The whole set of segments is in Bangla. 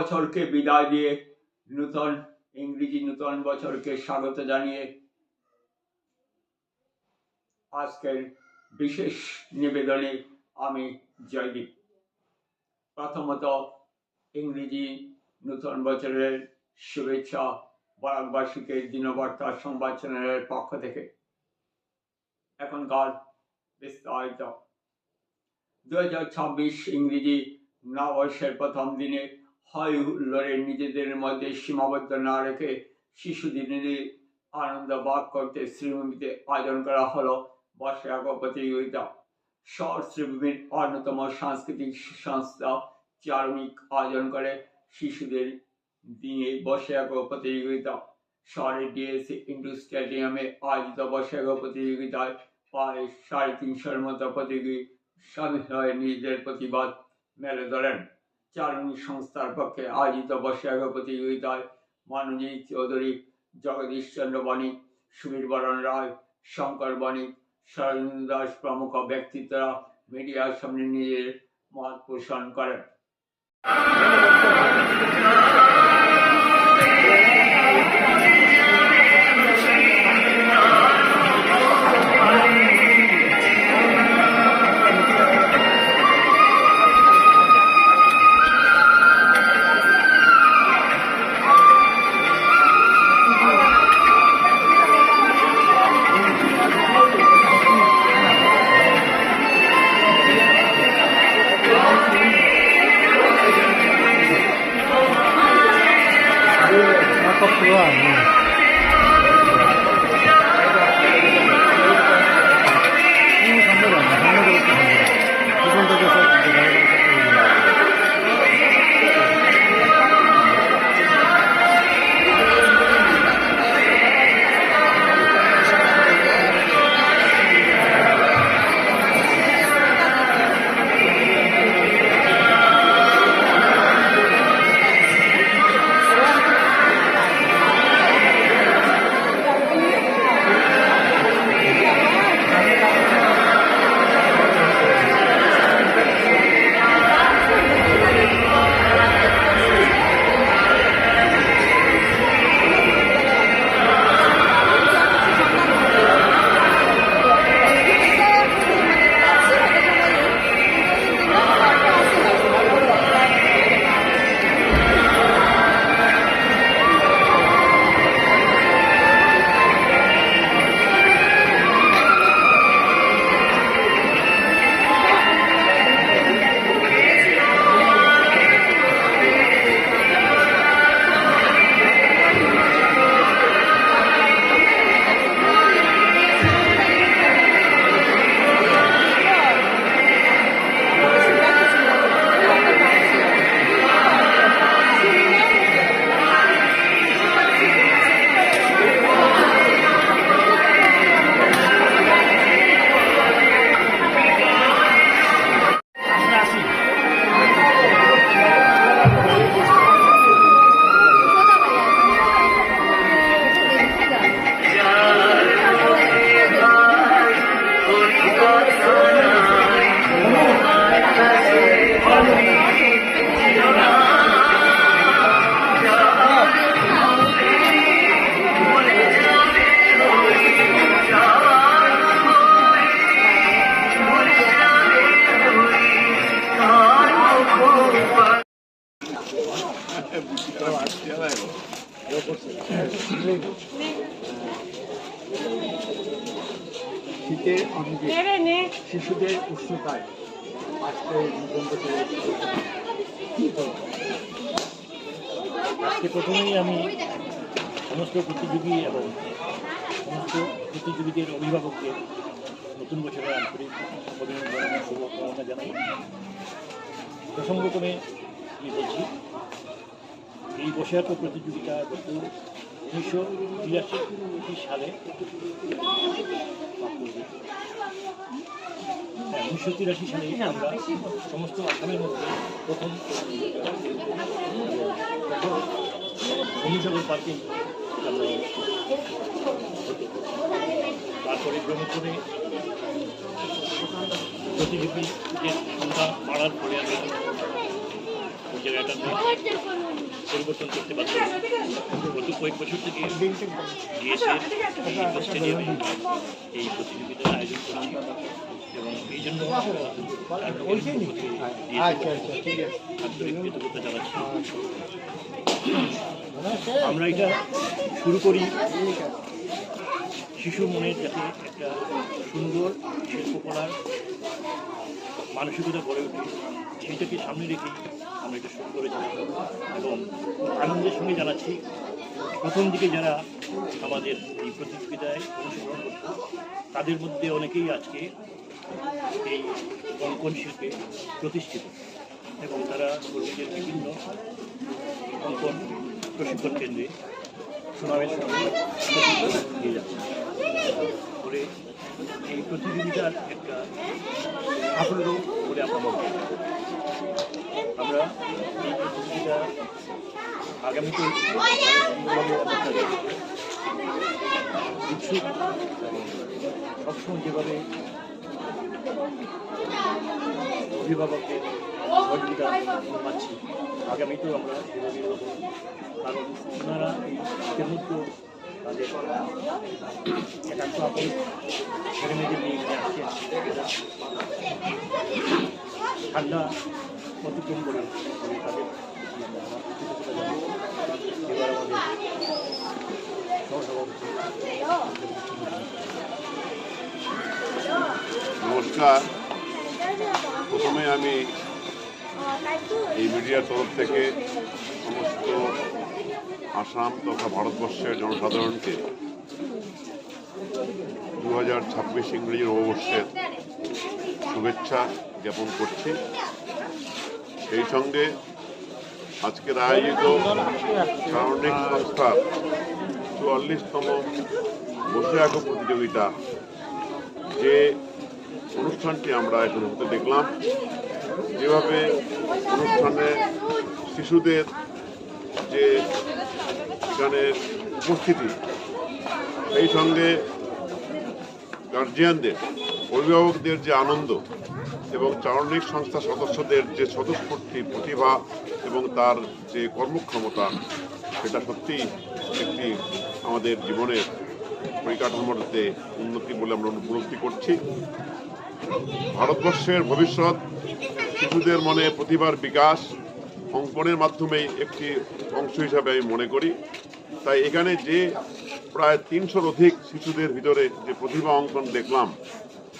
বছরকে বিদায় দিয়ে নূতন ইংরেজি নূতন বছরকে স্বাগত জানিয়ে আজকের বিশেষ নিবেদনে আমি জয়দীপ। প্রথমত ইংরেজি নূতন বছরের শুভেচ্ছা বরাকবাসীকে দিনবার্তা সংবাদ চ্যানেলের পক্ষ থেকে। এখনকার বিস্তারিত 2026 ইংরেজি নববর্ষের প্রথম দিনে হয় হুল্লোড়ে নিজেদের মধ্যে সীমাবদ্ধ না রেখে শিশুদিনের আনন্দ ভাগ করতে শ্রীভূমিতে আয়োজন করা হলো বর্ষে আঁকা প্রতিযোগিতা। শহর শ্রীভূমির অন্যতম সাংস্কৃতিক সংস্থা চারমিক আয়োজন করে শিশুদের নিয়ে বর্ষে আঁকা প্রতিযোগিতা। শহরের ডিএসসি ইন্ডোর স্টেডিয়ামে আয়োজিত বর্ষে আঁকা প্রতিযোগিতায় প্রায় 350-এর মতো প্রতিযোগী সামিল হয়ে নিজেদের প্রতিবাদ মেলে ধরেন। চারমিক সংস্থার পক্ষে আয়োজিত বর্ষে আঁকা প্রতিযোগিতায় মনোজিৎ চৌধুরী, জগদীশ চন্দ্র বণিক, সুবীর বরণ রায়, শঙ্কর বণিক, শরদিন্দু দাস প্রমুখ ব্যক্তিত্বরা মিডিয়ার সামনে নিজের মত পোষণ করেন। শীতের অনেকে শিশুদের উষ্ণতায় আজকে প্রথমেই আমি সমস্ত প্রতিযোগী এবং সমস্ত প্রতিযোগীদের অভিভাবককে নতুন বছরের আন্তরিক অভিনন্দন শুভকামনা জানাই। প্রসঙ্গক্রমে আমি বলছি, এই বর্ষে আঁকা প্রতিযোগিতা গত 1983 সালে 1983 সালে আমরা সমস্ত আসামের মধ্যে প্রথম বন্ধুসাগর পার্কে তারপরে ক্রমে প্রতিযোগীদের সংখ্যা বাড়ার পরে আমরা ওই জায়গাটাতে পরিবর্তন করতে পারত। গত কয়েক বছর থেকে ডিএসের স্টেডিয়ামে এই প্রতিযোগিতার আয়োজন করছি এবং এই জন্য আন্তরিক কৃতজ্ঞতা জানাচ্ছি। আমরা এটা শুরু করি শিশু মনের যাতে একটা সুন্দর শিল্পকলার মানসিকতা গড়ে ওঠে, সেইটাকে সামনে রেখেই আমরা এটা শুরু করেছি এবং আনন্দের সঙ্গে জানাচ্ছি প্রথম দিকে যারা আমাদের এই প্রতিযোগিতায় অংশগ্রহণ করত তাদের মধ্যে অনেকেই আজকে এই অঙ্কন শিল্পে প্রতিষ্ঠিত এবং তারা কর্মীদের বিভিন্ন অঙ্কন প্রশিক্ষণ কেন্দ্রে সুনামের সঙ্গে নিয়ে যাচ্ছে। করে এই প্রতিযোগিতার একটা সাফল্য বলে আমরা মনে করি। আমরা এই প্রতিযোগিতা আগামীতে ইচ্ছুক এবং সবসময় যেভাবে অভিভাবকদের সহযোগিতা পাচ্ছি আগামীতেও আমরা সেভাবে হব, কারণ ওনারা এই মধ্যে তাদের একান্ত আপনি ছেলেমেয়েদের নিয়ে এখানে আসছেন ঠান্ডা অতিক্রম করে তাদের এবার আমাদের সহসভাপতি। নমস্কার। প্রথমে আমি এই মিডিয়ার তরফ থেকে সমস্ত আসাম তথা ভারতবর্ষের জনসাধারণকে 2026 ইংরেজি নববর্ষের শুভেচ্ছা জ্ঞাপন করছি। সেই সঙ্গে আজকের আয়োজিত সারণিক সংস্থার 44তম বৈশাখ প্রতিযোগিতা যে অনুষ্ঠানটি আমরা এখন হতে দেখলাম, যেভাবে অনুষ্ঠানে শিশুদের যে এখানে উপস্থিতি, সেই সঙ্গে গার্জিয়ানদের অভিভাবকদের যে আনন্দ এবং চারণিক সংস্থা সদস্যদের যে স্বতঃস্ফূর্তি প্রতিভা এবং তার যে কর্মক্ষমতা, সেটা সত্যিই একটি আমাদের জীবনের পরিকাঠামোতে উন্নতি বলে আমরা উপলব্ধি করছি। ভারতবর্ষের ভবিষ্যৎ শিশুদের মনে প্রতিভার বিকাশ অঙ্কনের মাধ্যমেই একটি অংশ হিসাবে আমি মনে করি। তাই এখানে যে প্রায় 300-র অধিক শিশুদের ভিতরে যে প্রতিভা অঙ্কন দেখলাম,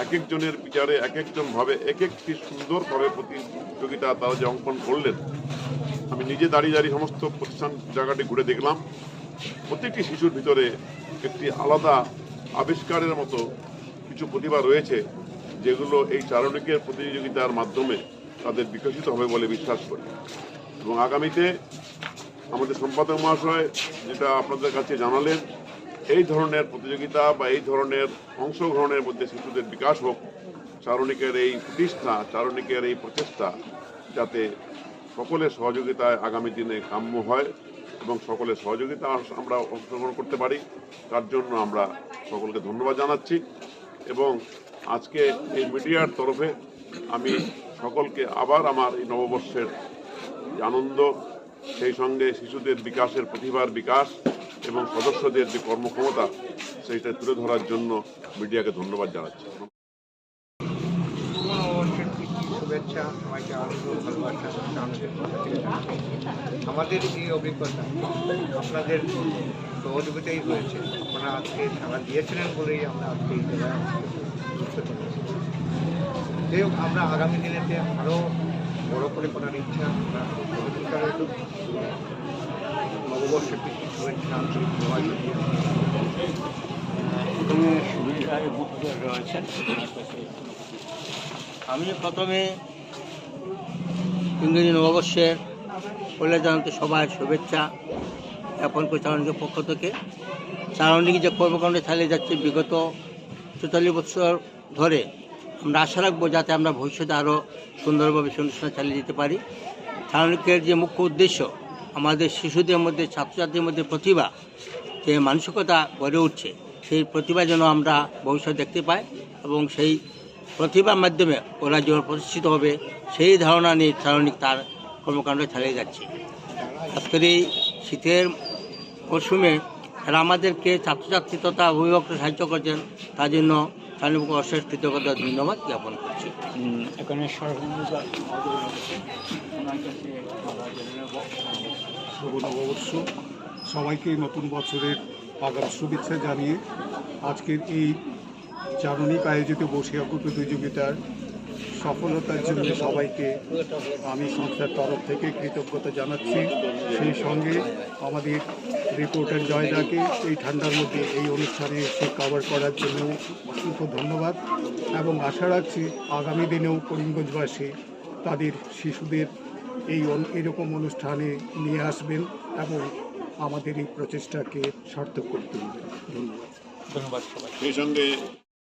এক একজনের বিচারে এক একজনভাবে এক একটি সুন্দরভাবে প্রতিযোগিতা তারা যে অঙ্কন করলেন, আমি নিজে দাঁড়িয়ে দাঁড়িয়ে সমস্ত প্রতিষ্ঠান জায়গাটি ঘুরে দেখলাম। প্রত্যেকটি শিশুর ভিতরে একটি আলাদা আবিষ্কারের মতো কিছু প্রতিভা রয়েছে, যেগুলো এই চারণিকের প্রতিযোগিতার মাধ্যমে তাদের বিকশিত হবে বলে বিশ্বাস করি। এবং আগামীতে আমাদের সম্পাদক মহাশয় যেটা আপনাদের কাছে জানালেন, এই ধরনের প্রতিযোগিতা বা এই ধরনের অংশগ্রহণের মধ্যে শিশুদের বিকাশ হোক, চারণিকের এই প্রতিষ্ঠা, চারণিকের এই প্রচেষ্টা যাতে সকলের সহযোগিতায় আগামী দিনে কাম্য হয় এবং সকলের সহযোগিতা আমরা অংশগ্রহণ করতে পারি, তার জন্য আমরা সকলকে ধন্যবাদ জানাচ্ছি। এবং আজকে এই মিডিয়ার তরফে আমি সকলকে আবার আমার এই নববর্ষের আনন্দ, সেই সঙ্গে শিশুদের বিকাশের প্রতিভার বিকাশ এবং সদস্যদের যে কর্মক্ষমতা, সেইটা তুলে ধরার জন্য মিডিয়াকে ধন্যবাদ জানাচ্ছি। শুভেচ্ছা, সবাইকে আনন্দ ভালোবাসা আমাদের এই অভিজ্ঞতা আপনাদের সহযোগিতাই হয়েছে। আপনারা আজকে সাড়া দিয়েছিলেন বলেই আমরা আজকে এই জায়গায় বুঝতে পেরেছি। যাই হোক, আমরা আগামী দিনেতে আরও বড় করে করার ইচ্ছা আমরা সহযোগিতা রইল। নববর্ষের কিছু শুভেচ্ছা আন্তরিক ধন্যবাদ। আমি প্রথমে ইংরেজি নববর্ষের বলে জানাতে সবাই শুভেচ্ছা জ্ঞাপন করে চারণিকের পক্ষ থেকে। চারণিক যে কর্মকাণ্ডে চালিয়ে যাচ্ছে বিগত 44 বছর ধরে, আমরা আশা রাখবো যাতে আমরা ভবিষ্যতে আরও সুন্দরভাবে সেই অনুষ্ঠান চালিয়ে যেতে পারি। চারণিকের যে মুখ্য উদ্দেশ্য আমাদের শিশুদের মধ্যে, ছাত্রছাত্রীদের মধ্যে প্রতিভা যে মানসিকতা গড়ে উঠছে, সেই প্রতিভা যেন আমরা ভবিষ্যৎ দেখতে পাই এবং সেই প্রতিভার মাধ্যমে ওরা যেন প্রতিষ্ঠিত হবে, সেই ধারণা নিয়ে চারণিক তার কর্মকাণ্ড চালিয়ে যাচ্ছে। আজকের এই শীতের মরশুমে তারা আমাদেরকে ছাত্রছাত্রী তথা অভিভাবকরা সাহায্য করছেন, তার জন্য তাদের অশেষ কৃতজ্ঞতা ধন্যবাদ জ্ঞাপন করছি। এখানে সরকার শুভ নববর্ষ, সবাইকে নতুন বছরের আগাম শুভেচ্ছা জানিয়ে আজকের এই চারণিক আয়োজিত বসিয়া প্রতিযোগিতার সফলতার জন্য সবাইকে আমি সংস্থার তরফ থেকে কৃতজ্ঞতা জানাচ্ছি। সেই সঙ্গে আমাদের রিপোর্টার জয়দাকে এই ঠান্ডার মধ্যে এই অনুষ্ঠানে এসে কভার করার জন্য অসংখ্য ধন্যবাদ এবং আশা রাখছি আগামী দিনেও করিমগঞ্জবাসী তাদের শিশুদের এরকম অনুষ্ঠানে নিয়ে আসবেন এবং আমাদের এই প্রচেষ্টাকে সার্থক করতে হবে। ধন্যবাদ। সেই সঙ্গে